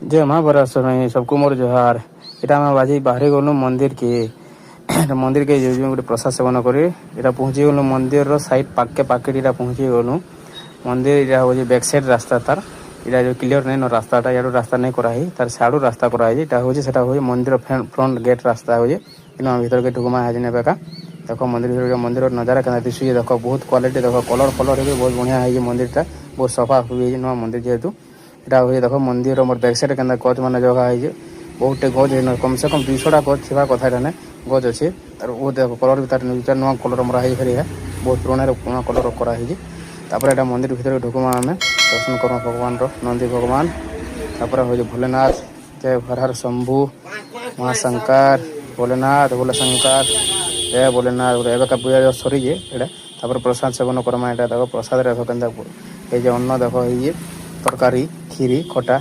जय महाबरा नहीं सबको मोर जोहार। এটা ଆମେ ବାଜି ବାହାରି ଗଲୁ ମନ୍ଦିର କେ ମନ୍ଦିର କେ ଯେଉଁ ଗୋଟେ ପ୍ରସାଦ ସେବନ କରି ଏଟା ପହଞ୍ଚି ଗଲୁ ମନ୍ଦିରର ସାଇଡ ପାକେ ଏଟା ପହଞ୍ଚି ଗଲୁ। ମନ୍ଦିର ଏଟା ହଉଛି ବ୍ୟାକ୍ ସାଇଡ ରାସ୍ତା ତାର ଏଟା ଯୋଉ କ୍ଲିୟର ନାଇଁ ରାସ୍ତାଟା ୟାଡୁ ରାସ୍ତା ନାଇଁ କରାହେଇ ତାର ସାଡୁ ରାସ୍ତା କରାହେଇଛି। ଏଟା ହଉଛି ସେଟା ହଉଛି ମନ୍ଦିର ଫ୍ରଣ୍ଟ ଗେଟ ରାସ୍ତା ହଉଛି କିନ୍ତୁ ଆମେ ଭିତର କେ ଢୁକମା ହେଜି ନେବେ କା ଦେଖ ମନ୍ଦିର ଭିତରେ ମନ୍ଦିର ନଜାରା କେମିତି ଦିଶୁଛି ଦେଖ ବହୁତ କ୍ୱାଲିଟି ଦେଖ କଲର ହେଇକି ବହୁତ ବଢିଆ ହେଇଛି ମନ୍ଦିରଟା ବହୁତ ସଫା ହେଇଛି ନୂଆ ମନ୍ଦିର ଯେହେତୁ ଏଟା ହଉଛି ଦେଖ ମନ୍ଦିର ମୋର ବ୍ୟାକ୍ ସାଇଡ କେନ୍ତା ଗଛ ମାନେ ଜଗା ହେଇଛି बहुटे गज कम से कम 200टा गज थी कथा ना गज अच्छे तार वो देख कलर भी तार नुआ कलर मरा है बहुत पुराना कलर कराई तापर मंदिर भीतर ढुकमा आम दर्शन करमा भगवान नंदी भगवान तापर हूँ भोलेनाथ जय हर हर शंभु महाशंकर भोलेनाथ भोले शंकर जय भोलेनाथ एवं पूजा सरी तापर प्रसाद सेवन करमा देख प्रसाद देख के अन्न देख ये तरकारी खीरी खटा